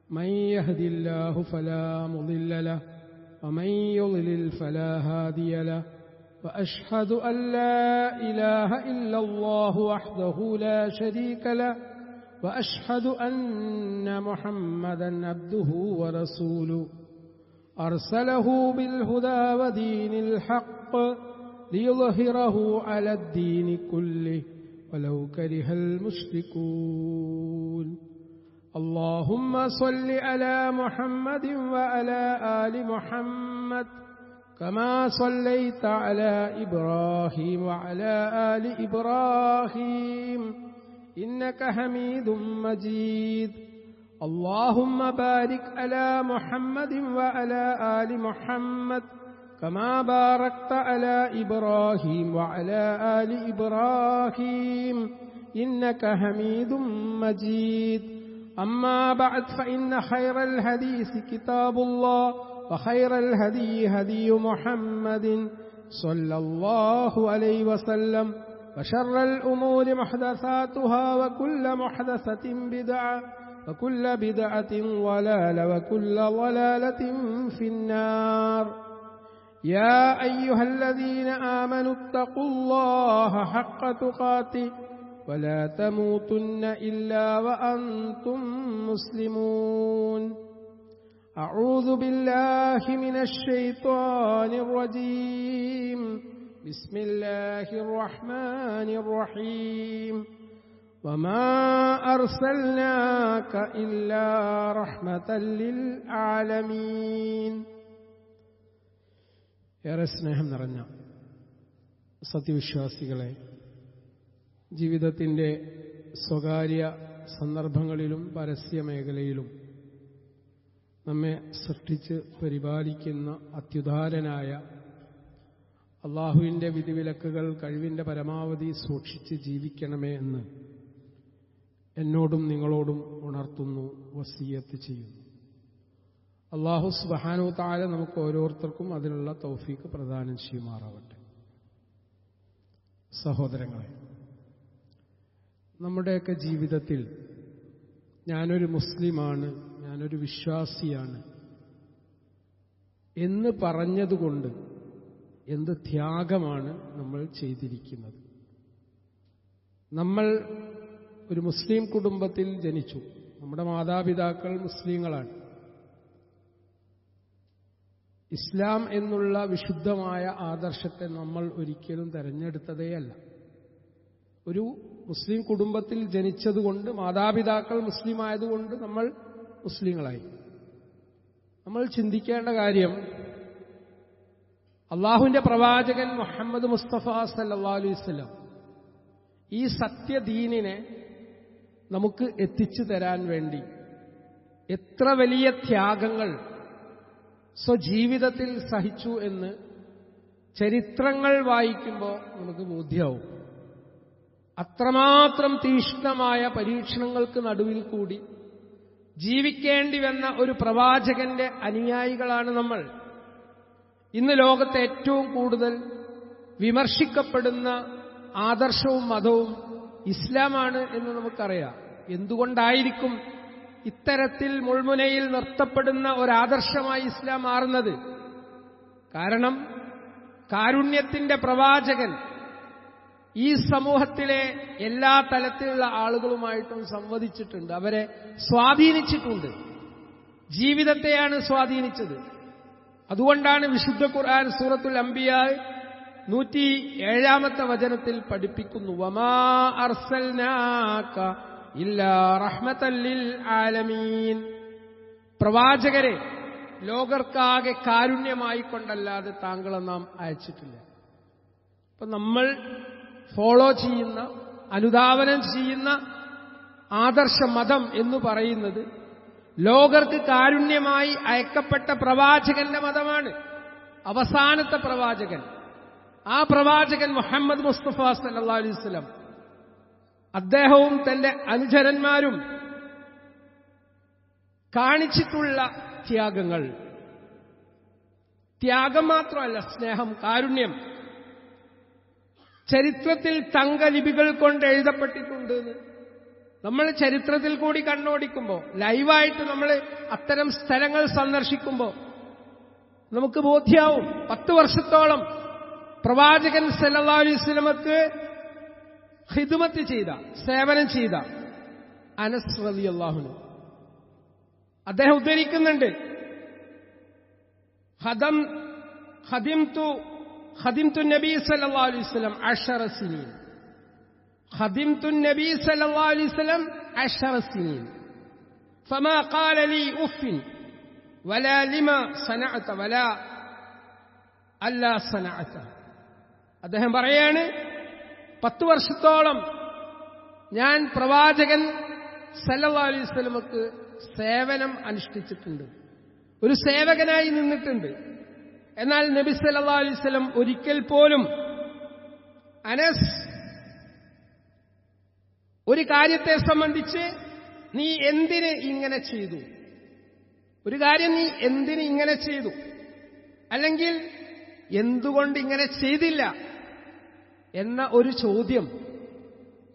من يهد الله فلا مضل له ومن يضلل فلا هادي له وأشهد أن لا إله إلا الله وحده لا شريك له وأشهد أن محمدا عبده ورسوله أرسله بالهدى ودين الحق ليظهره على الدين كله ولو كره المشركون اللهم صل على محمد وعلى آل محمد كما صليت على إبراهيم وعلى آل إبراهيم إنك حميد مجيد اللهم بارك على محمد وعلى آل محمد كما باركت على إبراهيم وعلى آل إبراهيم إنك حميد مجيد أما بعد فإن خير الحديث كتاب الله وخير الهدي هدي محمد صلى الله عليه وسلم وشر الأمور محدثاتها وكل محدثة بدعة وكل بدعة ضلالة وكل ضلالة في النار يا أيها الذين آمنوا اتقوا الله حق تقاته ولا تموتن إلا وأنتم مسلمون أعوذ بالله من الشيطان الرجيم بسم الله الرحمن الرحيم وما أرسلناك إلا رحمة للعالمين ഏറെ സ്നേഹം നിറഞ്ഞ സത്യവിശ്വാസികളെ, ജീവിതത്തിൻ്റെ സ്വകാര്യ സന്ദർഭങ്ങളിലും പരസ്യമേഖലയിലും നമ്മെ സൃഷ്ടിച്ച് പരിപാലിക്കുന്ന അത്യുദാരനായ അള്ളാഹുവിൻ്റെ വിധിവിലക്കുകൾ കഴിവിൻ്റെ പരമാവധി സൂക്ഷിച്ച് ജീവിക്കണമേ എന്ന് എന്നോടും നിങ്ങളോടും ഉണർത്തുന്നു, വസിയത്ത് ചെയ്യുന്നു. അള്ളാഹു സുബ്ഹാനഹു തആല നമുക്ക് ഓരോരുത്തർക്കും അതിനുള്ള തൗഫീഖ് പ്രദാനം ചെയ്യുമാറാവട്ടെ. സഹോദരങ്ങളെ, നമ്മുടെയൊക്കെ ജീവിതത്തിൽ ഞാനൊരു മുസ്ലിമാണ്, ഞാനൊരു വിശ്വാസിയാണ് എന്ന് പറഞ്ഞതുകൊണ്ട് എന്ത് ത്യാഗമാണ് നമ്മൾ ചെയ്തിരിക്കുന്നത്. നമ്മൾ ഒരു മുസ്ലിം കുടുംബത്തിൽ ജനിച്ചു, നമ്മുടെ മാതാപിതാക്കൾ മുസ്ലിങ്ങളാണ്. ഇസ്ലാം എന്നുള്ള വിശുദ്ധമായ ആദർശത്തെ നമ്മൾ ഒരിക്കലും തെരഞ്ഞെടുത്തതേയല്ല. ഒരു മുസ്ലിം കുടുംബത്തിൽ ജനിച്ചതുകൊണ്ട്, മാതാപിതാക്കൾ മുസ്ലിം ആയതുകൊണ്ട് നമ്മൾ മുസ്ലിങ്ങളായി. നമ്മൾ ചിന്തിക്കേണ്ട കാര്യം, അള്ളാഹുവിന്റെ പ്രവാചകൻ മുഹമ്മദ് മുസ്തഫ സല്ലല്ലാഹു അലൈഹി വസല്ലം ഈ സത്യദീനിനെ നമുക്ക് എത്തിച്ചു തരാൻ വേണ്ടി എത്ര വലിയ ത്യാഗങ്ങൾ സ്വജീവിതത്തിൽ സഹിച്ചു എന്ന് ചരിത്രങ്ങൾ വായിക്കുമ്പോൾ നമുക്ക് ബോധ്യമാവും. അത്രമാത്രം തീക്ഷ്ണമായ പരീക്ഷണങ്ങൾക്ക് നടുവിൽ കൂടി ജീവിക്കേണ്ടി വന്ന ഒരു പ്രവാചകന്റെ അനുയായികളാണ് നമ്മൾ. ഇന്ന് ലോകത്തെ ഏറ്റവും കൂടുതൽ വിമർശിക്കപ്പെടുന്ന ആദർശവും മതവും ഇസ്ലാമാണ് എന്ന് നമുക്കറിയാം. എന്തുകൊണ്ടായിരിക്കും ഇത്തരത്തിൽ മുൾമുനയിൽ നിർത്തപ്പെടുന്ന ഒരാദർശമായി ഇസ്ലാം മാറുന്നത്? കാരണം കാരുണ്യത്തിന്റെ പ്രവാചകൻ ഈ സമൂഹത്തിലെ എല്ലാ തലത്തിലുള്ള ആളുകളുമായിട്ടും സംവദിച്ചിട്ടുണ്ട്, അവരെ സ്വാധീനിച്ചിട്ടുണ്ട്, ജീവിതത്തെയാണ് സ്വാധീനിച്ചത്. അതുകൊണ്ടാണ് വിശുദ്ധ ഖുർആൻ സൂറത്തുൽ അംബിയാ 107-ാമത്തെ വചനത്തിൽ പഠിപ്പിക്കുന്നു, വമാ അർസൽനാക ഇല്ലാ റഹ്മത്തൻ ലിൽ ആലമീൻ. പ്രവാചകരെ ലോകർക്കാകെ കാരുണ്യമായി കൊണ്ടല്ലാതെ താങ്കളെ നാം അയച്ചിട്ടില്ല. അപ്പൊ നമ്മൾ ഫോളോ ചെയ്യുന്ന, അനുധാവനം ചെയ്യുന്ന ആദർശ മതം എന്ന് പറയുന്നത് ലോകർക്ക് കാരുണ്യമായി അയക്കപ്പെട്ട പ്രവാചകന്റെ മതമാണ്. അവസാനത്തെ പ്രവാചകൻ, ആ പ്രവാചകൻ മുഹമ്മദ് മുസ്തഫ സല്ലല്ലാഹു അലൈഹി വസല്ലം, അദ്ദേഹവും തന്റെ അനുചരന്മാരും കാണിച്ചിട്ടുള്ള ത്യാഗങ്ങൾ, ത്യാഗം മാത്രമല്ല, സ്നേഹം, കാരുണ്യം ചരിത്രത്തിൽ തങ്കലിപികൾ കൊണ്ട് എഴുതപ്പെട്ടിട്ടുണ്ട്. നമ്മൾ ചരിത്രത്തിൽ കൂടി കണ്ണോടിക്കുമ്പോൾ, ലൈവായിട്ട് നമ്മൾ അത്തരം സ്ഥലങ്ങൾ സന്ദർശിക്കുമ്പോൾ നമുക്ക് ബോധ്യാവും 10 വർഷത്തോളം പ്രവാചകൻ സല്ലല്ലാഹു അലൈഹി വസല്ലമക്ക് ഖിദ്മത്ത് ചെയ്ത, സേവനം ചെയ്ത അനസ് റളിയല്ലാഹു അൻഹു അദ്ദേഹം ഉദ്ധരിക്കുന്നുണ്ട്, ഖദിംതു നബി സല്ലല്ലാഹു അലൈഹി വസല്ലം 10 സിനീൻ. ഖദിംതു നബി സല്ലല്ലാഹു അലൈഹി വസല്ലം 10 സിനീൻ. ഫമാ ഖാല ലി ഉഫ്ഫിൻ വലാ ലിമാ സനഅത വലാ അല്ലാ സനഅത. അദ്ദേഹം പറയാണ്, 10 വർഷത്തോളം ഞാൻ പ്രവാചകൻ സല്ലല്ലാഹു അലൈഹി വസല്ലമക്ക് സേവനം അനുഷ്ഠിച്ചിട്ടുണ്ട്, ഒരു സേവകനായി നിന്നിട്ടുണ്ട്. എന്നാൽ നബി സല്ലല്ലാഹു അലൈഹി വസല്ലം ഒരിക്കൽ പോലും അനസ് ഒരു കാര്യത്തെ സംബന്ധിച്ച് നീ എന്തിന് ഇങ്ങനെ ചെയ്തു, ഒരു കാര്യം നീ എന്തിന് ഇങ്ങനെ ചെയ്തു, അല്ലെങ്കിൽ എന്തുകൊണ്ട് ഇങ്ങനെ ചെയ്തില്ല എന്ന ഒരു ചോദ്യം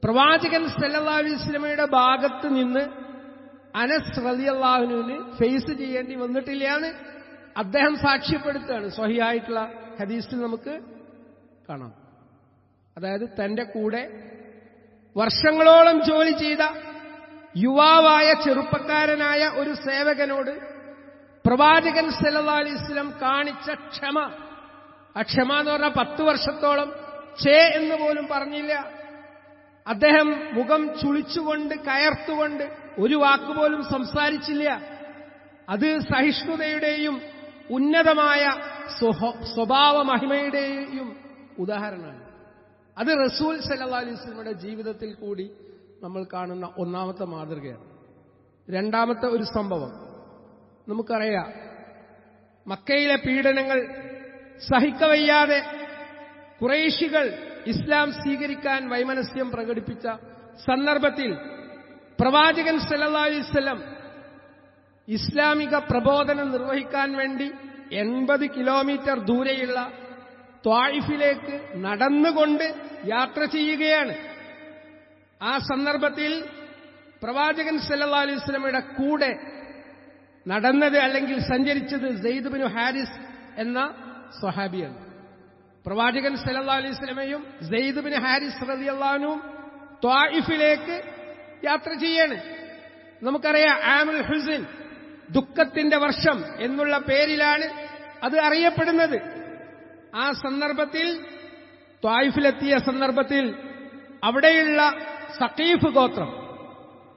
പ്രവാചകൻ സല്ലല്ലാഹു അലൈഹി വസല്ലമയുടെ ഭാഗത്ത് നിന്ന് അനസ് റളിയല്ലാഹു അൻഹുവിന് ഫേസ് ചെയ്യേണ്ടി വന്നിട്ടില്ലാന്ന് അദ്ദേഹം സാക്ഷ്യപ്പെടുത്തുകയാണ്. സ്വഹീഹായിട്ടുള്ള ഹദീസിൽ നമുക്ക് കാണാം. അതായത് തന്റെ കൂടെ വർഷങ്ങളോളം ജോലി ചെയ്ത യുവാവായ ചെറുപ്പക്കാരനായ ഒരു സേവകനോട് പ്രവാചകൻ സല്ലല്ലാഹു അലൈഹി വസല്ലം കാണിച്ച ക്ഷമ, ആ ക്ഷമ എന്ന് പറഞ്ഞാൽ 10 വർഷത്തോളം എന്ന് പോലും പറഞ്ഞില്ല. അദ്ദേഹം മുഖം ചുളിച്ചുകൊണ്ട്, കയർത്തുകൊണ്ട് ഒരു വാക്കുപോലും സംസാരിച്ചില്ല. അത് സഹിഷ്ണുതയുടെയും ഉന്നതമായ സ്വഭാവ മഹിമയുടെയും ഉദാഹരണമാണ്. അത് റസൂൽ സല്ലല്ലാഹു അലൈഹി വസല്ലമയുടെ ജീവിതത്തിൽ കൂടി നമ്മൾ കാണുന്ന ഒന്നാമത്തെ മാതൃകയാണ്. രണ്ടാമത്തെ ഒരു സംഭവം നമുക്കറിയാം. മക്കയിലെ പീഡനങ്ങൾ സഹിക്കവയ്യാതെ ഖുറൈശികൾ ഇസ്ലാം സ്വീകരിക്കാൻ വൈമനസ്യം പ്രകടിപ്പിച്ച സന്ദർഭത്തിൽ പ്രവാചകൻ സല്ലല്ലാഹു അലൈഹി വസല്ലം ഇസ്ലാമിക പ്രബോധനം നിർവഹിക്കാൻ വേണ്ടി 80 കിലോമീറ്റർ ദൂരെയുള്ള ത്വായിഫിലേക്ക് നടന്നുകൊണ്ട് യാത്ര ചെയ്യുകയാണ്. ആ സന്ദർഭത്തിൽ പ്രവാചകൻ സല്ലല്ലാഹു അലൈഹി വസല്ലമയുടെ കൂടെ നടന്നത് അല്ലെങ്കിൽ സഞ്ചരിച്ചത് സെയ്ദ് ബിൻ ഹാരിസ് എന്ന സ്വഹാബിയാണ്. പ്രവാചകൻ സല്ലല്ലാഹു അലൈഹി വസല്ലമയും സെയ്ദ് ബിൻ ഹാരിസ് റളിയല്ലാഹു അൻഹുവും ത്വായിഫിലേക്ക് യാത്ര ചെയ്യാണ്. നമുക്കറിയാം, ആമുൽ ഹുസ്ൻ, ദുഃഖത്തിന്റെ വർഷം എന്നുള്ള പേരിലാണ് അത് അറിയപ്പെടുന്നത്. ആ സന്ദർഭത്തിൽ ത്വായിഫിലെത്തിയ സന്ദർഭത്തിൽ അവിടെയുള്ള സഖീഫ് ഗോത്രം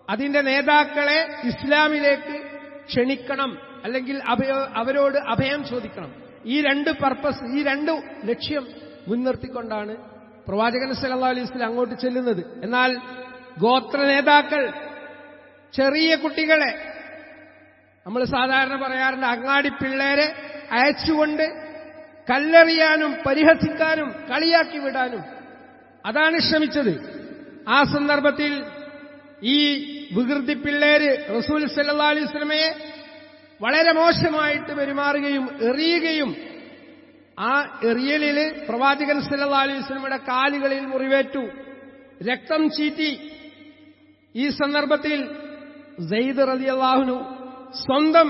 അതിന്റെ നേതാക്കളെ ഇസ്ലാമിലേക്ക് ക്ഷണിക്കണം, അല്ലെങ്കിൽ അവരോട് അഭയം ചോദിക്കണം. ഈ 2 പർപ്പസ്, ഈ 2 ലക്ഷ്യം മുൻനിർത്തിക്കൊണ്ടാണ് പ്രവാചകൻ സല്ലല്ലാഹു അലൈഹി വസല്ലം അങ്ങോട്ട് ചെല്ലുന്നത്. എന്നാൽ ഗോത്ര നേതാക്കൾ ചെറിയ കുട്ടികളെ, നമ്മൾ സാധാരണ പറയാറുണ്ട്, അങ്ങാടി പിള്ളേരെ അയച്ചുകൊണ്ട് കല്ലെറിയാനും പരിഹസിക്കാനും കളിയാക്കി വിടാനും അതാണ് ശ്രമിച്ചത്. ആ സന്ദർഭത്തിൽ ഈ വികൃതി പിള്ളേര് റസൂൽ സല്ലല്ലാഹു അലൈഹി വസല്ലമയെ വളരെ മോശമായിട്ട് പെരുമാറുകയും എറിയുകയും, ആ എറിയലില് പ്രവാചകൻ സല്ലല്ലാഹു അലൈഹി വസല്ലമയുടെ കാലുകളിൽ മുറിവേറ്റു, രക്തം ചീറ്റി. ഈ സന്ദർഭത്തിൽ സെയ്ദ് റളിയല്ലാഹു അൻഹു സ്വന്തം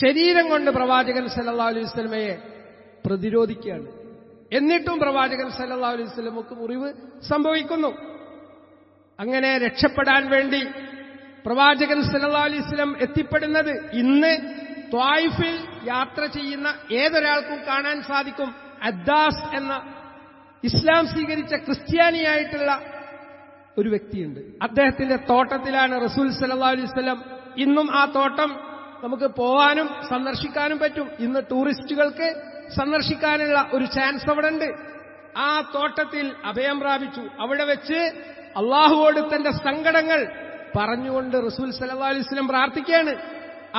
ശരീരം കൊണ്ട് പ്രവാചകൻ സല്ലല്ലാഹു അലൈഹി വസല്ലമയെ പ്രതിരോധിക്കുകയാണ്. എന്നിട്ടും പ്രവാചകൻ സല്ലല്ലാഹു അലൈഹി വസല്ലമക്ക് മുറിവ് സംഭവിക്കുന്നു. അങ്ങനെ രക്ഷപ്പെടാൻ വേണ്ടി പ്രവാചകൻ സല്ലല്ലാഹു അലൈഹി വസല്ലം എത്തിപ്പെടുന്നത് ഇന്ന് ത്വായിഫിൽ യാത്ര ചെയ്യുന്ന ഏതൊരാൾക്കും കാണാൻ സാധിക്കും. അദ്ദാസ് എന്ന ഇസ്ലാം സ്വീകരിച്ച ക്രിസ്ത്യാനിയായിട്ടുള്ള ഒരു വ്യക്തിയുണ്ട്. അദ്ദേഹത്തിന്റെ തോട്ടത്തിലാണ് റസൂൽ സല്ലല്ലാഹു അലൈഹി വസല്ലം. ഇന്നും ആ തോട്ടം നമുക്ക് പോവാനും സന്ദർശിക്കാനും പറ്റും. ഇന്ന് ടൂറിസ്റ്റുകൾക്ക് സന്ദർശിക്കാനുള്ള ഒരു ചാൻസ് അവിടെ ഉണ്ട്. ആ തോട്ടത്തിൽ അഭയം പ്രാപിച്ചു. അവിടെ വെച്ച് അള്ളാഹുവോട് തന്റെ സങ്കടങ്ങൾ പറഞ്ഞുകൊണ്ട് റസൂൽ സല്ലല്ലാഹു അലൈഹി വസല്ലം പ്രാർത്ഥിക്കുകയാണ്.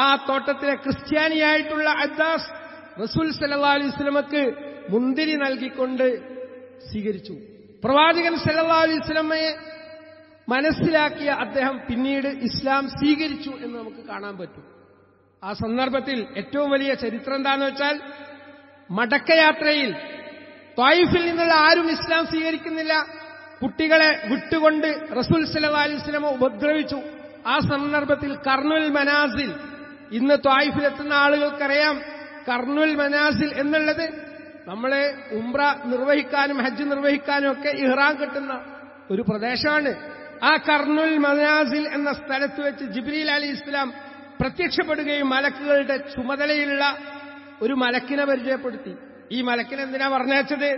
ആ തോട്ടത്തിലെ ക്രിസ്ത്യാനിയായിട്ടുള്ള അദ്ദാസ് റസൂൽ സല്ലല്ലാഹു അലൈഹി വസല്ലമക്ക് മുന്തിരി നൽകിക്കൊണ്ട് സ്വീകരിച്ചു. പ്രവാചകൻ സല്ലല്ലാഹു അലൈഹി വസല്ലമയെ മനസ്സിലാക്കിയ അദ്ദേഹം പിന്നീട് ഇസ്ലാം സ്വീകരിച്ചു എന്ന് നമുക്ക് കാണാൻ പറ്റും. ആ സന്ദർഭത്തിൽ ഏറ്റവും വലിയ ചരിത്രം എന്താണെന്ന് വെച്ചാൽ, മടക്കയാത്രയിൽ ത്വായിഫിൽ നിന്നുള്ള ആരും ഇസ്ലാം സ്വീകരിക്കുന്നില്ല. കുട്ടികളെ വിട്ടുകൊണ്ട് റസൂൽ സല്ലല്ലാഹു അലൈഹി വസല്ലം ഉപദ്രവിച്ചു. ആ സന്ദർഭത്തിൽ കർനുൽ മനാസിൽ, ഇന്ന് ത്വായിഫിലെത്തുന്ന ആളുകൾക്കറിയാം കർനുൽ മനാസിൽ എന്നുള്ളത് നമ്മളെ ഉംറ നിർവഹിക്കാനും ഹജ്ജ് നിർവഹിക്കാനും ഒക്കെ ഇഹ്റാം കെട്ടുന്ന ഒരു പ്രദേശമാണ്. ആ കർനുൽ മനാസിൽ എന്ന സ്ഥലത്ത് വെച്ച് ജിബ്രീൽ അലൈഹിസ്സലാം പ്രത്യക്ഷപ്പെടുകയും മലക്കുകളുടെ ചുമതലയുള്ള ഒരു മലക്കിനെ പരിചയപ്പെടുത്തി. ഈ മലക്കിനെ എന്തിനാ പറഞ്ഞയച്ചത്?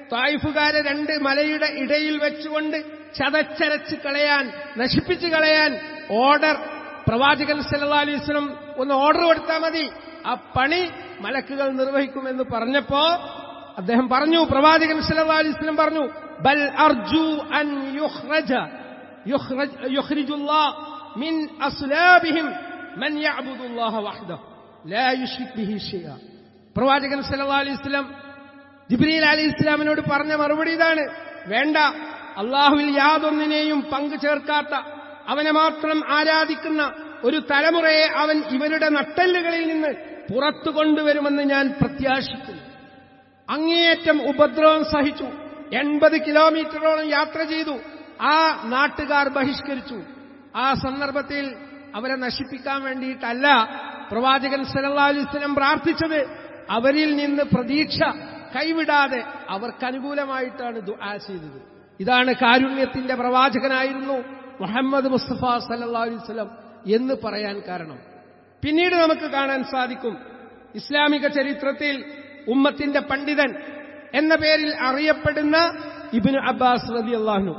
ത്വായിഫുകാരെ രണ്ട് മലയുടെ ഇടയിൽ വെച്ചുകൊണ്ട് ചതച്ചരച്ച് കളയാൻ, നശിപ്പിച്ചു കളയാൻ ഓർഡർ പ്രവാചകൻ സല്ലല്ലാഹു അലൈഹി വസല്ലം ഒന്ന് ഓർഡർ കൊടുത്താൽ മതി, ആ പണി മലക്കുകൾ നിർവഹിക്കുമെന്ന് പറഞ്ഞപ്പോ അദ്ദേഹം പറഞ്ഞു, പ്രവാചകൻ സല്ലല്ലാഹു അലൈഹി വസല്ലം പറഞ്ഞു, ബൽ അർജു അൻ യുഖ്രിജുല്ലാഹ് മിൻ അസ്ലാബിഹിം മൻ യഅ്ബുദുല്ലാഹ വഹ്ദഹു ലാ യുശ്രിക് ബിഹി ശൈഅ. പ്രവാചകൻ സല്ലല്ലാഹു അലൈഹി വസല്ലം ജിബ്രീൽ അലൈഹിസ്സലാമിനോട് പറഞ്ഞ മറുപടി ഇതാണ്: വേണ്ട, അള്ളാഹുവിൽ യാതൊന്നിനെയും പങ്കു ചേർക്കാത്ത, അവനെ മാത്രം ആരാധിക്കുന്ന ഒരു തലമുറയെ അവൻ ഇവരുടെ നട്ടെല്ലുകളിൽ നിന്ന് പുറത്തു കൊണ്ടുവരുമെന്ന് ഞാൻ പ്രത്യാശിക്കുന്നു. അങ്ങേയറ്റം ഉപദ്രവം സഹിച്ചു. 80 കിലോമീറ്ററോളം യാത്ര ചെയ്തു. ആ നാട്ടുകാർ ബഹിഷ്കരിച്ചു. ആ സന്ദർഭത്തിൽ അവരെ നശിപ്പിക്കാൻ വേണ്ടിയിട്ടല്ല പ്രവാചകൻ സല്ലല്ലാഹു അലൈഹി വസല്ലം പ്രാർത്ഥിച്ചത്, അവരിൽ നിന്ന് പ്രതീക്ഷ കൈവിടാതെ അവർക്കനുകൂലമായിട്ടാണ് ദുആ ചെയ്തത്. ഇതാണ് കാരുണ്യത്തിന്റെ പ്രവാചകനായിരുന്നു മുഹമ്മദ് മുസ്തഫ സല്ലല്ലാഹു അലൈഹി വസല്ലം എന്ന് പറയാൻ കാരണം. പിന്നീട് നമുക്ക് കാണാൻ സാധിക്കും, ഇസ്ലാമിക ചരിത്രത്തിൽ ഉമ്മത്തിന്റെ പണ്ഡിതൻ എന്ന പേരിൽ അറിയപ്പെടുന്ന ഇബ്നു അബ്ബാസ് റളിയല്ലാഹു അൻഹു,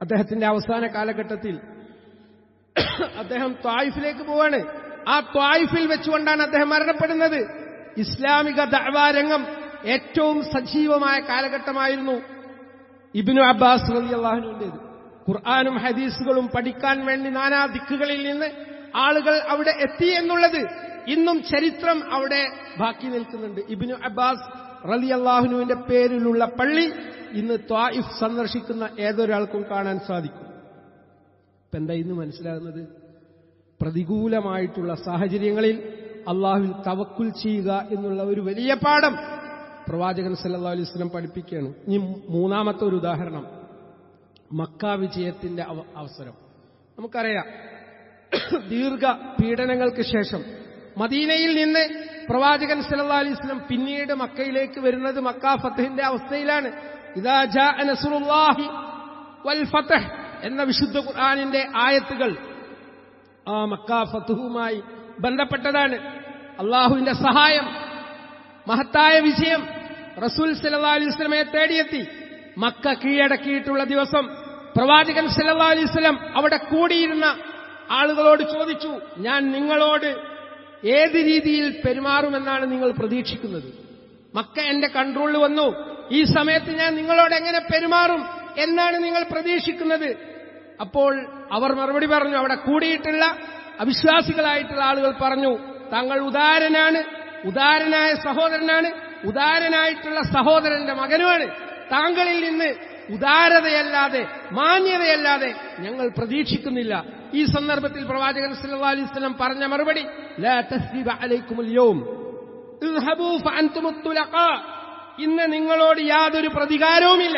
അദ്ദേഹത്തിന്റെ അവസാന കാലഘട്ടത്തിൽ അദ്ദേഹം ത്വായിഫിലേക്ക് പോവാണ്. ആ ത്വായിഫിൽ വെച്ചുകൊണ്ടാണ് അദ്ദേഹം മരണപ്പെടുന്നത്. ഇസ്ലാമിക ദഅ്വാ രംഗം ഏറ്റവും സജീവമായ കാലഘട്ടമായിരുന്നു ഇബ്നു അബ്ബാസ് റളിയല്ലാഹു അൻഹുവിന്റേത്. ഖുർആനും ഹദീസുകളും പഠിക്കാൻ വേണ്ടി നാനാ ദിക്കുകളിൽ നിന്ന് ആളുകൾ അവിടെ എത്തി എന്നുള്ളത് ഇന്നും ചരിത്രം അവിടെ ബാക്കി നിൽക്കുന്നുണ്ട്. ഇബ്നു അബ്ബാസ് റളിയല്ലാഹു അൻഹുവിന്റെ പേരിലുള്ള പള്ളി ഇന്ന് ത്വായിഫ് സന്ദർശിക്കുന്ന ഏതൊരാൾക്കും കാണാൻ സാധിക്കും. ഇപ്പൊ എന്താ ഇന്ന് മനസ്സിലാകുന്നത്? പ്രതികൂലമായിട്ടുള്ള സാഹചര്യങ്ങളിൽ അള്ളാഹുവിൽ തവക്കുൽ ചെയ്യുക എന്നുള്ള ഒരു വലിയ പാഠം പ്രവാചകൻ സല്ലല്ലാഹു അലൈഹി വസല്ലം പഠിപ്പിക്കുകയാണ്. ഇനി മൂന്നാമത്തെ ഒരു ഉദാഹരണം, മക്ക വിജയത്തിന്റെ അവസരം. നമുക്കറിയാം, ദീർഘ പീഡനങ്ങൾക്ക് ശേഷം മദീനയിൽ നിന്ന് പ്രവാചകൻ സല്ലല്ലാഹു അലൈഹി വസല്ലം പിന്നീട് മക്കയിലേക്ക് വരുന്നത് മക്ക ഫത്ഹിന്റെ അവസ്ഥയിലാണ്. ഇദാ ജാഅ നസ്റുല്ലാഹി വൽ ഫത്ഹ് എന്ന വിശുദ്ധ ഖുർആനിന്റെ ആയത്തുകൾ ആ മക്ക ഫത്ഹുമായി ബന്ധപ്പെട്ടതാണ്. അള്ളാഹുവിന്റെ സഹായം, മഹത്തായ വിജയം റസൂൽ സല്ലല്ലാഹു അലൈഹി വസല്ലമയെ തേടിയെത്തി. മക്ക കീഴടക്കിയിട്ടുള്ള ദിവസം പ്രവാചകൻ സല്ലല്ലാഹു അലൈഹി വസല്ലം അവിടെ കൂടിയിരുന്ന ആളുകളോട് ചോദിച്ചു, ഞാൻ നിങ്ങളോട് ഏത് രീതിയിൽ പെരുമാറുമെന്നാണ് നിങ്ങൾ പ്രതീക്ഷിക്കുന്നത്? മക്ക എന്റെ കൺട്രോളിൽ വന്നു, ഈ സമയത്ത് ഞാൻ നിങ്ങളോട് എങ്ങനെ പെരുമാറും എന്നാണ് നിങ്ങൾ പ്രതീക്ഷിക്കുന്നത്? അപ്പോൾ അവർ മറുപടി പറഞ്ഞു, അവിടെ കൂടിയിട്ടുള്ള അവിശ്വാസികളായിട്ടുള്ള ആളുകൾ പറഞ്ഞു, താങ്കൾ ഉദാരനാണ്, ഉദാരനായ സഹോദരനാണ്, ഉദാരനായിട്ടുള്ള സഹോദരന്റെ മകനുമാണ്. താങ്കളിൽ നിന്ന് ഉദാരതയല്ലാതെ മാന്യതയല്ലാതെ ഞങ്ങൾ പ്രതീക്ഷിക്കുന്നില്ല. ഈ സന്ദർഭത്തിൽ പ്രവാചകൻ സല്ലല്ലാഹു അലൈഹി വസല്ലം പറഞ്ഞ മറുപടി, ലാ തസ്രിബ അലൈക്കുമുൽ യൗം ഇദ്ഹബൂ ഫഅൻതുമുത് തുലഖാ. ഇന്ന് നിങ്ങളോട് യാതൊരു പ്രതികാരവുമില്ല,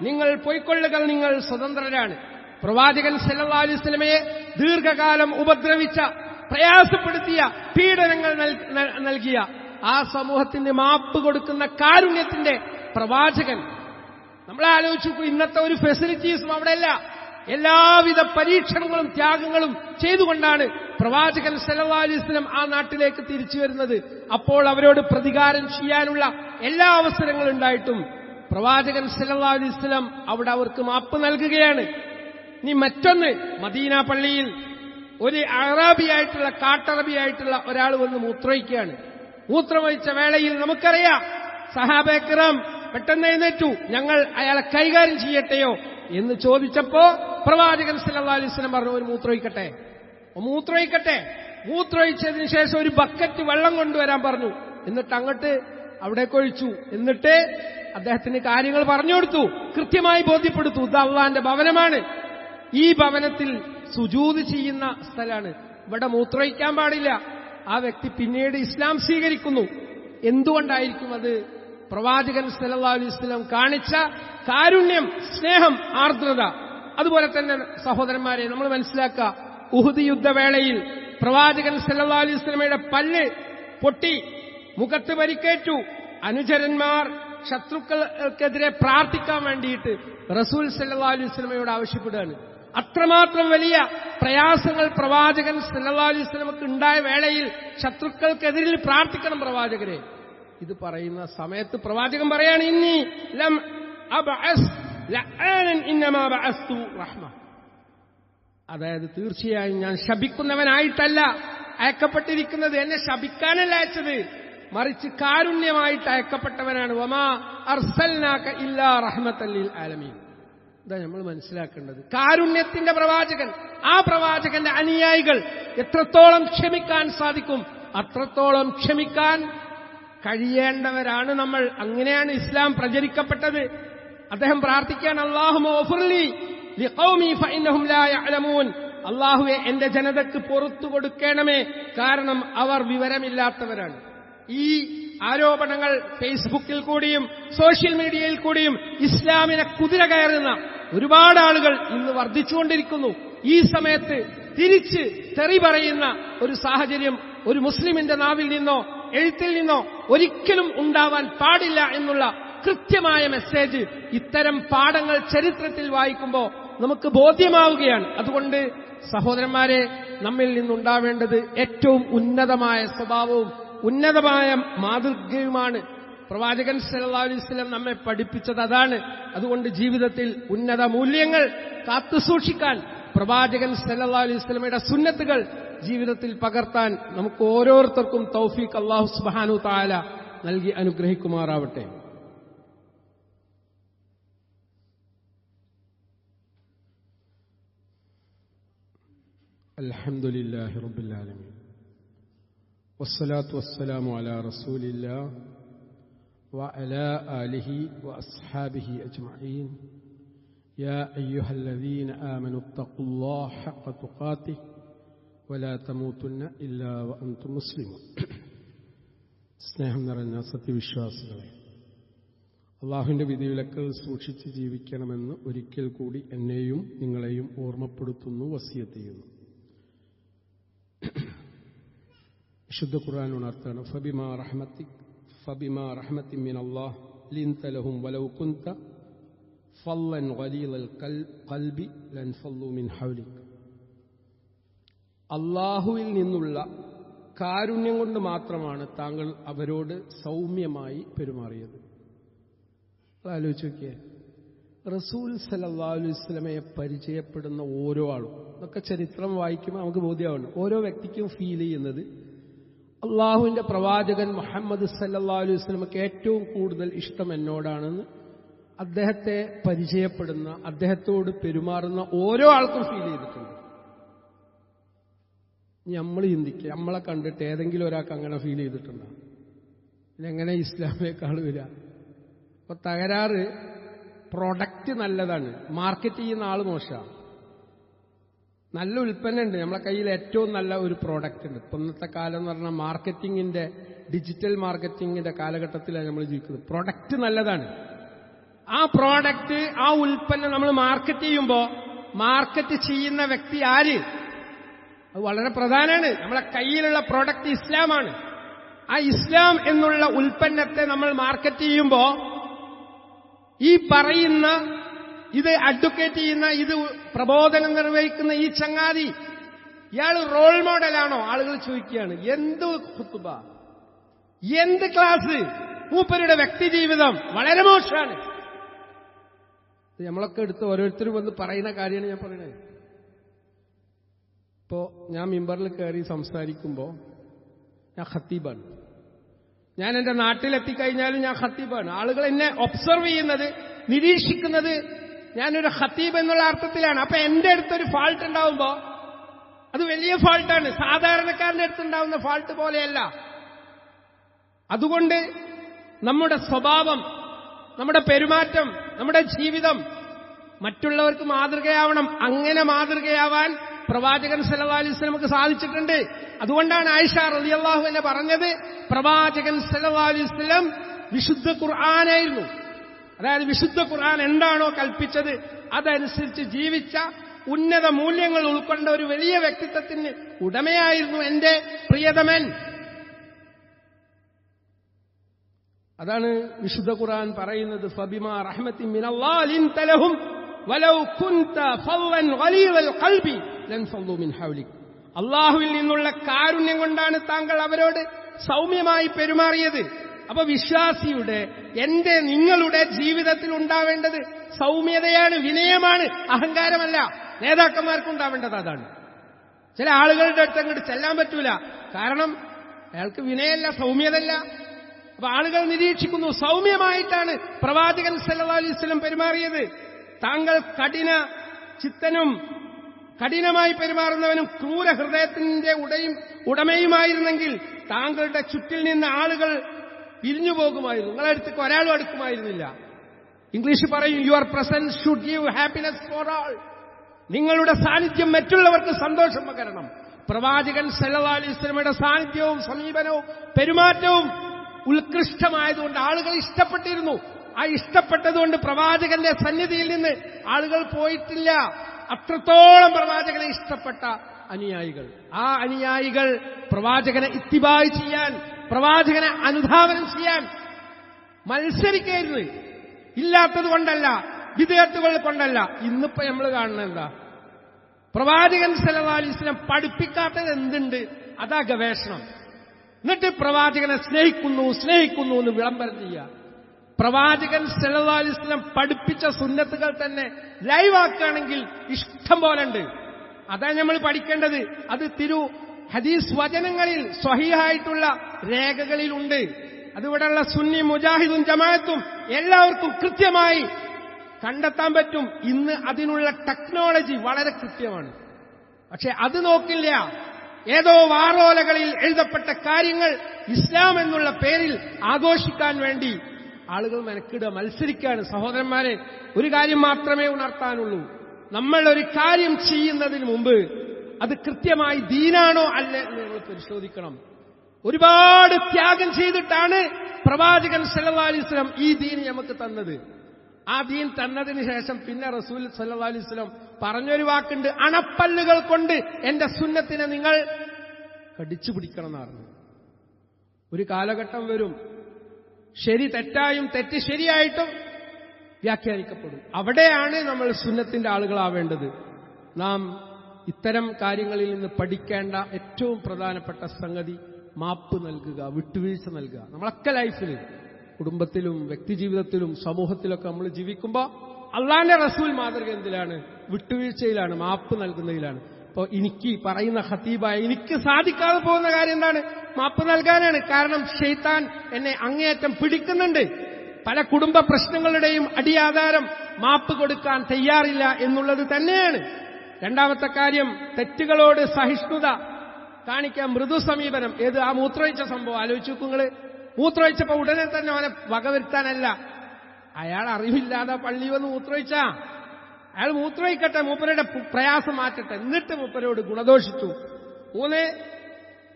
നിങ്ങൾ പൊയ്ക്കൊള്ളുക, നിങ്ങൾ സ്വതന്ത്രരാണ്. പ്രവാചകൻ സല്ലല്ലാഹു അലൈഹി വസല്ലമയെ ദീർഘകാലം ഉപദ്രവിച്ച, പ്രയാസപ്പെടുത്തിയ, പീഡനങ്ങൾ നൽകിയ ആ സമൂഹത്തിന് മാപ്പ് കൊടുക്കുന്ന കാരുണ്യത്തിന്റെ പ്രവാചകൻ. നമ്മൾ ആലോചിച്ചു, ഇന്നത്തെ ഒരു ഫെസിലിറ്റീസും അവിടെയല്ല. എല്ലാവിധ പരീക്ഷണങ്ങളും ത്യാഗങ്ങളും ചെയ്തുകൊണ്ടാണ് പ്രവാചകൻ സല്ലല്ലാഹു അലൈഹി വസല്ലം ആ നാട്ടിലേക്ക് തിരിച്ചു വരുന്നത്. അപ്പോൾ അവരോട് പ്രതികാരം ചെയ്യാനുള്ള എല്ലാ അവസരങ്ങളും ഉണ്ടായിട്ടും പ്രവാചകൻ സല്ലല്ലാഹു അലൈഹി വസല്ലം അവിടെ അവർക്ക് മാപ്പ് നൽകുകയാണ്. ഇനി മറ്റൊന്ന്, മദീന പള്ളിയിൽ ഒരു അറബിയായിട്ടുള്ള, കാട്ടറബിയായിട്ടുള്ള ഒരാൾ വന്ന് മൂത്രമൊഴിക്കുകയാണ്. മൂത്രമൊഴിച്ച വേളയിൽ നമുക്കറിയാം, സഹാബയെ കിറാം പെട്ടെന്ന് എഴുന്നേറ്റു, ഞങ്ങൾ അയാളെ കൈകാര്യം ചെയ്യട്ടെയോ എന്ന് ചോദിച്ചപ്പോ പ്രവാചകൻ സല്ലല്ലാഹു അലൈഹി വസല്ലം പറഞ്ഞു, ഒരു മൂത്രമൊഴിക്കട്ടെ. മൂത്രമൊഴിച്ചതിന് ശേഷം ഒരു ബക്കറ്റ് വെള്ളം കൊണ്ടുവരാൻ പറഞ്ഞു. എന്നിട്ട് അങ്ങോട്ട് അവിടേക്ക് ഒഴിച്ചു. എന്നിട്ട് അദ്ദേഹത്തിന് കാര്യങ്ങൾ പറഞ്ഞു കൊടുത്തു, കൃത്യമായി ബോധ്യപ്പെടുത്തു. ഇത് അള്ളാന്റെ ഭവനമാണ്, ഈ ഭവനത്തിൽ സുജൂദ് ചെയ്യുന്ന സ്ഥലമാണ്, ഇവിടെ മൂത്രമൊഴിക്കാൻ പാടില്ല. ആ വ്യക്തി പിന്നീട് ഇസ്ലാം സ്വീകരിക്കുന്നു. എന്തുകൊണ്ടായിരിക്കും അത്? പ്രവാചകൻ സല്ലല്ലാഹു അലൈഹി വസല്ലം കാണിച്ച കാരുണ്യം, സ്നേഹം, ആർദ്രത. അതുപോലെ തന്നെ സഹോദരന്മാരെ, നമ്മൾ മനസ്സിലാക്കുക, ഉഹുദ് യുദ്ധവേളയിൽ പ്രവാചകൻ സല്ലല്ലാഹു അലൈഹി വസല്ലമയുടെ പല്ല് പൊട്ടി, മുഖത്ത് പരിക്കേറ്റു. അനുചരന്മാർ ശത്രുക്കൾക്കെതിരെ പ്രാർത്ഥിക്കാൻ വേണ്ടിയിട്ട് റസൂൽ സല്ലല്ലാഹു അലൈഹി വസല്ലമയോട് ആവശ്യപ്പെടുകയാണ്. അത്രമാത്രം വലിയ പ്രയാസങ്ങൾ പ്രവാചകൻ സല്ലല്ലാഹു അലൈഹി വസല്ലമക്ക് ഉണ്ടായ വേളയിൽ ശത്രുക്കൾക്കെതിരിൽ പ്രാർത്ഥിക്കണം പ്രവാചകരെ. ഇത് പറയുന്ന സമയത്ത് പ്രവാചകൻ പറയാണ്, ഇന്നി ലം അബ്അസ് ലഅനൻ ഇന്നമാ ബഅസ്തു റഹ്മ. അതായത് തീർച്ചയായും ഞാൻ ശപിക്കുന്നവനായിട്ടല്ല അയക്കപ്പെട്ടിരിക്കുന്നത്, എന്നെ ശപിക്കാനല്ല അയച്ചത്, മറിച്ച് കാരുണ്യമായിട്ട് അയക്കപ്പെട്ടവനാണ്. വമാ അർസൽനാക ഇല്ലാ റഹ്മത്തൽ ലിൽ ആലമീൻ. ഇതാ നമ്മൾ മനസ്സിലാക്കേണ്ടത്. കാരുണ്യത്തിന്റെ പ്രവാചകൻ, ആ പ്രവാചകന്റെ അനുയായികൾ എത്രത്തോളം ക്ഷമിക്കാൻ സാധിക്കും അത്രത്തോളം ക്ഷമിക്കാൻ കഴിയേണ്ടവരാണ് നമ്മൾ. അങ്ങനെയാണ് ഇസ്ലാം പ്രചരിക്കപ്പെട്ടത്. അദ്ദേഹം പ്രാർത്ഥിക്കാൻ, അല്ലാഹുമ്മ ഗഫിർലി ലിഖൗമി ഫഇന്നഹും ലാ യഅലമൂൻ. അല്ലാഹുവേ, എന്റെ ജനതയ്ക്ക് പുറത്തു കൊടുക്കണമേ, കാരണം അവർ വിവരമില്ലാത്തവരാണ്. ഈ ആരോപണങ്ങൾ ഫേസ്ബുക്കിൽ കൂടിയും സോഷ്യൽ മീഡിയയിൽ കൂടിയും ഇസ്ലാമിനെ കുതിര കയറുന്ന ഒരുപാട് ആളുകൾ ഇന്ന് വർദ്ധിച്ചുകൊണ്ടിരിക്കുന്നു. ഈ സമയത്ത് തിരിച്ച് തെറി പറയുന്ന ഒരു സാഹചര്യം ഒരു മുസ്ലിമിന്റെ നാവിൽ നിന്നോ എഴുത്തിൽ നിന്നോ ഒരിക്കലും ഉണ്ടാവാൻ പാടില്ല എന്നുള്ള കൃത്യമായ മെസ്സേജ് ഇത്തരം പാഠങ്ങൾ ചരിത്രത്തിൽ വായിക്കുമ്പോൾ നമുക്ക് ബോധ്യമാവുകയാണ്. അതുകൊണ്ട് സഹോദരന്മാരെ, നമ്മിൽ നിന്നുണ്ടാവേണ്ടത് ഏറ്റവും ഉന്നതമായ സ്വഭാവവും ഉന്നതമായ മാതൃകയുമാണ്. പ്രവാചകൻ സല്ലല്ലാഹു അലൈഹി വസല്ലം നമ്മെ പഠിപ്പിച്ചത് അതാണ്. അതുകൊണ്ട് ജീവിതത്തിൽ ഉന്നത മൂല്യങ്ങൾ കാത്തുസൂക്ഷിക്കാൻ, പ്രവാചകൻ സല്ലല്ലാഹു അലൈഹി വസല്ലമയുടെ സുന്നത്തുകൾ ജീവിതത്തിൽ പകർത്താൻ നമുക്ക് ഓരോരുത്തർക്കും തൗഫീഖ് അല്ലാഹു സുബ്ഹാനഹു തആല നൽകി അനുഗ്രഹിക്കുമാറാവട്ടെ. അൽഹംദുലില്ലാഹി റബ്ബിൽ ആലമീൻ വസ്സലാത്തു വസ്സലാമു അലാ റസൂലില്ലാഹ് വഅലാ ആലിഹി വഅസ്ഹാബിഹി അജ്മഈൻ. യാ അയ്യുഹല്ലദീന ആമനൂ ഇത്തഖുല്ലാഹ ഹഖ്ക തുഖാതിഹി വലാ തമൂതുന്ന ഇല്ലാ വഅൻതും മുസ്ലിമൂൻ. സ്നേഹം നിറഞ്ഞ സത്യവിശ്വാസികളെ, അള്ളാഹുവിന്റെ വിധിവിലക്കുകൾ സൂക്ഷിച്ച് ജീവിക്കണമെന്ന് ഒരിക്കൽ കൂടി എന്നെയും നിങ്ങളെയും ഓർമ്മപ്പെടുത്തുന്നു, വസിയത്ത് ചെയ്യുന്നു. വിശുദ്ധ ഖുർആൻ ഉണർത്താണ്, ഫബിമാ റഹ്മത്തിൻ മിനല്ലാഹ് ലിൻത ലഹും വലൗ കുൻത ഫല്ലൻ ഗലീദൽ ഖൽബി ലൻഫല്ലു മിൻ ഹൗലിക്. അള്ളാഹുവിൽ നിന്നുള്ള കാരുണ്യം കൊണ്ട് മാത്രമാണ് താങ്കൾ അവരോട് സൗമ്യമായി പെരുമാറിയത്. ആലോചിച്ച് നോക്കിയേ, റസൂൽ സല്ലല്ലാഹു അലൈഹി വസല്ലമയെ പരിചയപ്പെടുന്ന ഓരോ ആളും, ഇതൊക്കെ ചരിത്രം വായിക്കുമ്പോൾ നമുക്ക് ബോധ്യമാണ്, ഓരോ വ്യക്തിക്കും ഫീൽ ചെയ്യുന്നത് അള്ളാഹുവിന്റെ പ്രവാചകൻ മുഹമ്മദ് സല്ലല്ലാഹു അലൈഹി വസല്ലമക്ക് ഏറ്റവും കൂടുതൽ ഇഷ്ടം എന്നോടാണെന്ന് അദ്ദേഹത്തെ പരിചയപ്പെടുന്ന, അദ്ദേഹത്തോട് പെരുമാറുന്ന ഓരോ ആൾക്കും ഫീൽ ചെയ്തിട്ടുണ്ട്. നമ്മൾ ചിന്തിക്കുക, നമ്മളെ കണ്ടിട്ട് ഏതെങ്കിലും ഒരാൾക്ക് അങ്ങനെ ഫീൽ ചെയ്തിട്ടുണ്ടോ? ഇതെങ്ങനെ ഇസ്ലാമിലേക്കാൾ വരിക? അപ്പൊ തകരാറ്, പ്രൊഡക്റ്റ് നല്ലതാണ്, മാർക്കറ്റ് ചെയ്യുന്ന ആൾ മോശമാണ്. നല്ല ഉൽപ്പന്നമുണ്ട്, നമ്മളെ കയ്യിൽ ഏറ്റവും നല്ല ഒരു പ്രോഡക്റ്റ് ഉണ്ട്. ഇപ്പം ഇന്നത്തെ കാലം എന്ന് പറഞ്ഞാൽ മാർക്കറ്റിങ്ങിന്റെ, ഡിജിറ്റൽ മാർക്കറ്റിങ്ങിന്റെ കാലഘട്ടത്തിലാണ് നമ്മൾ ജീവിക്കുന്നത്. പ്രൊഡക്റ്റ് നല്ലതാണ്. ആ പ്രോഡക്റ്റ്, ആ ഉൽപ്പന്നം നമ്മൾ മാർക്കറ്റ് ചെയ്യുമ്പോൾ മാർക്കറ്റ് ചെയ്യുന്ന വ്യക്തി ആര്? അത് വളരെ പ്രധാനമാണ്. നമ്മളെ കയ്യിലുള്ള പ്രോഡക്റ്റ് ഇസ്ലാമാണ്. ആ ഇസ്ലാം എന്നുള്ള ഉൽപ്പന്നത്തെ നമ്മൾ മാർക്കറ്റ് ചെയ്യുമ്പോൾ ഈ പറയുന്ന, ഇത് അഡ്വക്കേറ്റ് ചെയ്യുന്ന, ഇത് പ്രബോധനം നിർവഹിക്കുന്ന ഈ ചങ്ങാതി, ഇയാൾ റോൾ മോഡലാണോ? ആളുകൾ ചോദിക്കുകയാണ്. എന്ത് ഖുത്ബ, എന്ത് ക്ലാസ്, മൂപ്പരുടെ വ്യക്തി ജീവിതം വളരെ മോശമാണ്. നമ്മളൊക്കെ എടുത്ത് ഓരോരുത്തരും വന്ന് പറയുന്ന കാര്യമാണ് ഞാൻ പറയുന്നത്. ഇപ്പോ ഞാൻ മിമ്പറിൽ കയറി സംസാരിക്കുമ്പോൾ ഞാൻ ഖത്തീബാണ്. ഞാൻ എന്റെ നാട്ടിലെത്തിക്കഴിഞ്ഞാലും ഞാൻ ഖത്തീബാണ്. ആളുകൾ എന്നെ ഒബ്സർവ് ചെയ്യുന്നത്, നിരീക്ഷിക്കുന്നത് ഞാനൊരു ഖത്തീബ് എന്നുള്ള അർത്ഥത്തിലാണ്. അപ്പൊ എന്റെ അടുത്തൊരു ഫാൾട്ട് ഉണ്ടാവുമ്പോ അത് വലിയ ഫാൾട്ടാണ്, സാധാരണക്കാരന്റെ അടുത്തുണ്ടാവുന്ന ഫാൾട്ട് പോലെയല്ല. അതുകൊണ്ട് നമ്മുടെ സ്വഭാവം, നമ്മുടെ പെരുമാറ്റം, നമ്മുടെ ജീവിതം മറ്റുള്ളവർക്ക് മാതൃകയാവണം. അങ്ങനെ മാതൃകയാവാൻ പ്രവാചകൻ സല്ലല്ലാഹു അലൈഹി വസല്ലമക്ക് സാധിച്ചിട്ടുണ്ട്. അതുകൊണ്ടാണ് ആയിഷ റളിയല്ലാഹു അൻഹ പറഞ്ഞത്, പ്രവാചകൻ സല്ലല്ലാഹു അലൈഹി വസല്ലം വിശുദ്ധ ഖുർആനായിരുന്നു. അതായത് വിശുദ്ധ ഖുർആൻ എന്താണോ കൽപ്പിച്ചത് അതനുസരിച്ച് ജീവിച്ച ഉന്നത മൂല്യങ്ങൾ ഉൾക്കൊണ്ട ഒരു വലിയ വ്യക്തിത്വത്തിന് ഉടമയായിരുന്നു എന്റെ പ്രിയതമൻ. അതാണ് വിശുദ്ധ ഖുർആൻ പറയുന്നത്, ഫബിമാ റഹ്മത്തിൻ മിനല്ലാഹി ലിൻത ലഹും വലൗ കുൻത ഫളൻ ഗലീദൽ ഖൽബി ലൻഫളു മിൻ ഹൗലിക്. അല്ലാഹുവിൽ നിന്നുള്ള കാരുണ്യം കൊണ്ടാണ് താങ്കൾ അവരോട് സൗമ്യമായി പെരുമാറിയത്. അപ്പൊ വിശ്വാസിയുടെ എന്റെ നിങ്ങളുടെ ജീവിതത്തിൽ ഉണ്ടാവേണ്ടത് സൗമ്യതയാണ്, വിനയമാണ്, അഹങ്കാരമല്ല. നേതാക്കന്മാർക്കുണ്ടാവേണ്ടത് അതാണ്. ചില ആളുകളുടെ അടുത്ത് അങ്ങോട്ട് ചെല്ലാൻ പറ്റൂല, കാരണം അയാൾക്ക് വിനയല്ല, സൗമ്യതല്ല. അപ്പൊ ആളുകൾ നിരീക്ഷിക്കുന്നു, സൗമ്യമായിട്ടാണ് പ്രവാചകൻ സല്ലല്ലാഹു അലൈഹി വസല്ലം പെരുമാറിയത്. താങ്കൾ കഠിന ചിത്തനും കഠിനമായി പെരുമാറുന്നവനും ക്രൂര ഹൃദയത്തിന്റെ ഉടമയുമായിരുന്നെങ്കിൽ താങ്കളുടെ ചുറ്റിൽ നിന്ന് ആളുകൾ പിരിഞ്ഞു പോകുമായിരുന്നു, നിങ്ങളുടെ അടുത്തേക്ക് ഒരാളും അടുക്കുമായിരുന്നില്ല. ഇംഗ്ലീഷ് പറയും, your presence should give happiness for all. നിങ്ങളുടെ സാന്നിധ്യം മറ്റുള്ളവർക്ക് സന്തോഷം പകരണം. പ്രവാചകൻ സല്ലല്ലാഹു അലൈഹി വസല്ലമയുടെ സാന്നിധ്യവും സമീപനവും പെരുമാറ്റവും ഉത്കൃഷ്ടമായതുകൊണ്ട് ആളുകൾ ഇഷ്ടപ്പെട്ടിരുന്നു. ആ ഇഷ്ടപ്പെട്ടതുകൊണ്ട് പ്രവാചകന്റെ സന്നിധിയിൽ നിന്ന് ആളുകൾ പോയിട്ടില്ല. അത്രത്തോളം പ്രവാചകനെ ഇഷ്ടപ്പെട്ട അനുയായികൾ. ആ അനുയായികൾ പ്രവാചകനെ ഇത്തിബായ് ചെയ്യാൻ, പ്രവാചകനെ അനുധാവനം ചെയ്യാൻ മത്സരിക്കരുത്. ഇല്ലാത്തത് കൊണ്ടല്ല, വിദേഹത്തുകൾ കൊണ്ടല്ല. ഇന്നിപ്പോ നമ്മൾ കാണുന്നത് എന്താ? പ്രവാചകൻ സല്ലല്ലാഹു അലൈഹി വസല്ലം പഠിപ്പിക്കാത്തത് എന്തുണ്ട്? അതാ ഗവേഷണം. എന്നിട്ട് പ്രവാചകനെ സ്നേഹിക്കുന്നു എന്ന് വിളംബരം ചെയ്യുക. പ്രവാചകൻ സല്ലല്ലാഹു അലൈഹി വസല്ലം പഠിപ്പിച്ച സുന്നത്തുകൾ തന്നെ ലൈവാക്കുകയാണെങ്കിൽ ഇഷ്ടം പോലെ ഉണ്ട്. അതാ നമ്മൾ പഠിക്കേണ്ടത്. അത് ഹദീസ് വചനങ്ങളിൽ സ്വഹീഹായിട്ടുള്ള രേഖകളിലുണ്ട്. അതിവിടെയുള്ള സുന്നി മുജാഹിദും ജമാഅത്തും എല്ലാവർക്കും കൃത്യമായി കണ്ടെത്താൻ പറ്റും. ഇന്ന് അതിനുള്ള ടെക്നോളജി വളരെ കൃത്യമാണ്. പക്ഷെ അത് നോക്കില്ല. ഏതോ വാറോലകളിൽ എഴുതപ്പെട്ട കാര്യങ്ങൾ ഇസ്ലാം എന്നുള്ള പേരിൽ ആഘോഷിക്കാൻ വേണ്ടി ആളുകൾ മെനക്കിടുക, മത്സരിക്കുകയാണ്. സഹോദരന്മാരെ, ഒരു കാര്യം മാത്രമേ ഉണർത്താനുള്ളൂ. നമ്മൾ ഒരു കാര്യം ചെയ്യുന്നതിന് മുമ്പ് അത് കൃത്യമായി ദീനാണോ അല്ലേ എന്ന് നമ്മൾ പരിശോധിക്കണം. ഒരുപാട് ത്യാഗം ചെയ്തിട്ടാണ് പ്രവാചകൻ സല്ലല്ലാഹു അലൈഹി വസല്ലം ഈ ദീൻ നമുക്ക് തന്നത്. ആ ദീൻ തന്നതിന് ശേഷം പിന്നെ റസൂൽ സല്ലല്ലാഹു അലൈഹി വസല്ലം പറഞ്ഞൊരു വാക്കുണ്ട്, അണപ്പല്ലുകൾ കൊണ്ട് എന്റെ സുന്നത്തിനെ നിങ്ങൾ കടിച്ചു പിടിക്കണം എന്ന് പറഞ്ഞു. ഒരു കാലഘട്ടം വരും, ശരി തെറ്റായും തെറ്റ് ശരിയായിട്ടും വ്യാഖ്യാനിക്കപ്പെടും. അവിടെയാണ് നമ്മൾ സുന്നത്തിന്റെ ആളുകളാവേണ്ടത്. നാം ഇത്തരം കാര്യങ്ങളിൽ നിന്ന് പഠിക്കേണ്ട ഏറ്റവും പ്രധാനപ്പെട്ട സംഗതി മാപ്പ് നൽകുക, വിട്ടുവീഴ്ച നൽകുക. നമ്മളൊക്കെ ലൈഫിൽ, കുടുംബത്തിലും വ്യക്തിജീവിതത്തിലും സമൂഹത്തിലൊക്കെ നമ്മൾ ജീവിക്കുമ്പോൾ അള്ളാന്റെ റസൂൽ മാതൃക എന്തിലാണ്? വിട്ടുവീഴ്ചയിലാണ്, മാപ്പ് നൽകുന്നതിലാണ്. ഇപ്പോൾ എനിക്ക് പറയുന്ന ഖതീബായ എനിക്ക് സാധിക്കാതെ പോകുന്ന കാര്യം എന്താണ്? മാപ്പ് നൽകാനാണ്. കാരണം ശൈത്താൻ എന്നെ അങ്ങേയറ്റം പിടിക്കുന്നുണ്ട്. പല കുടുംബ പ്രശ്നങ്ങളുടെയും അടിയാധാരം മാപ്പ് കൊടുക്കാൻ തയ്യാറില്ല എന്നുള്ളത് തന്നെയാണ്. രണ്ടാമത്തെ കാര്യം, തെറ്റുകളോട് സഹിഷ്ണുത കാണിക്കാൻ മൃദു സമീപനം. ഏത്? ആ മൂത്രമൊഴിച്ച സംഭവം ആലോചിച്ച് നോക്കുങ്ങള്. മൂത്രമൊഴിച്ചപ്പോ ഉടനെ തന്നെ അവനെ വകവരുത്താനല്ല, അയാൾ അറിവില്ലാതെ പള്ളി വന്ന് മൂത്രമൊഴിച്ച അയാൾ മൂത്രമൊഴിക്കട്ടെ, മൂപ്പരുടെ പ്രയാസം മാറ്റട്ടെ, എന്നിട്ട് മൂപ്പരോട് ഗുണദോഷിച്ചു. 3,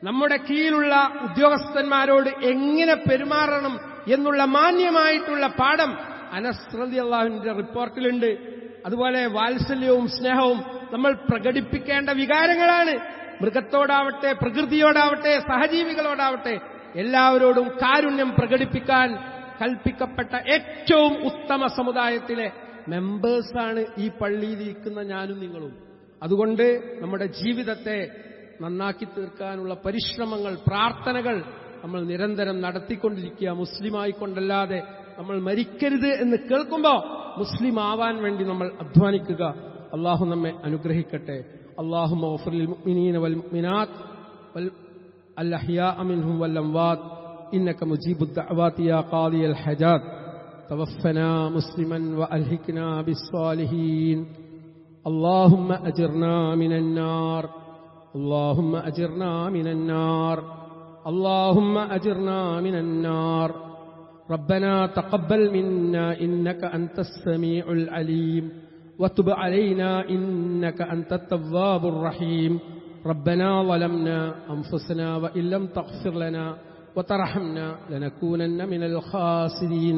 നമ്മുടെ കീഴിലുള്ള ഉദ്യോഗസ്ഥന്മാരോട് എങ്ങനെ പെരുമാറണം എന്നുള്ള മാന്യമായിട്ടുള്ള പാഠം അനസ് റളിയല്ലാഹുവിന്റെ റിപ്പോർട്ടിലുണ്ട്. അതുപോലെ വാത്സല്യവും സ്നേഹവും നമ്മൾ പ്രകടിപ്പിക്കേണ്ട വികാരങ്ങളാണ്. മൃഗത്തോടാവട്ടെ, പ്രകൃതിയോടാവട്ടെ, സഹജീവികളോടാവട്ടെ, എല്ലാവരോടും കാരുണ്യം പ്രകടിപ്പിക്കാൻ കൽപ്പിക്കപ്പെട്ട ഏറ്റവും ഉത്തമ സമുദായത്തിലെ മെമ്പേഴ്സാണ് ഈ പള്ളിയിലിരിക്കുന്ന ഞാനും നിങ്ങളും. അതുകൊണ്ട് നമ്മുടെ ജീവിതത്തെ നന്നാക്കി തീർക്കാനുള്ള പരിശ്രമങ്ങൾ, പ്രാർത്ഥനകൾ നമ്മൾ നിരന്തരം നടത്തിക്കൊണ്ടിരിക്കുക. മുസ്ലിമായിക്കൊണ്ടല്ലാതെ നമ്മൾ മരിക്കരുത് എന്ന് കേൾക്കുമ്പോൾ മുസ്ലിം ആവാൻ വേണ്ടി നമ്മൾ അധ്വാനിക്കുക. അള്ളാഹു നമ്മെ അനുഗ്രഹിക്കട്ടെ. اللهم اغفر للمؤمنين والمؤمنات والأحياء منهم والأموات إنك مجيب الدعوات يا قاضي الحاجات توفنا مسلما وألحقنا بالصالحين اللهم أجرنا من النار اللهم أجرنا من النار اللهم أجرنا من النار ربنا تقبل منا إنك أنت السميع العليم وتب علينا إنك أنت التواب الرحيم ربنا ظلمنا أنفسنا وإن لم تغفر لنا وترحمنا لنكونن من الخاسرين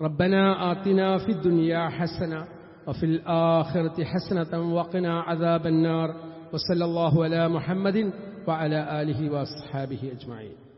ربنا آتنا في الدنيا حسنة وفي الآخرة حسنة وقنا عذاب النار وصلى الله على محمد وعلى آله وأصحابه أجمعين.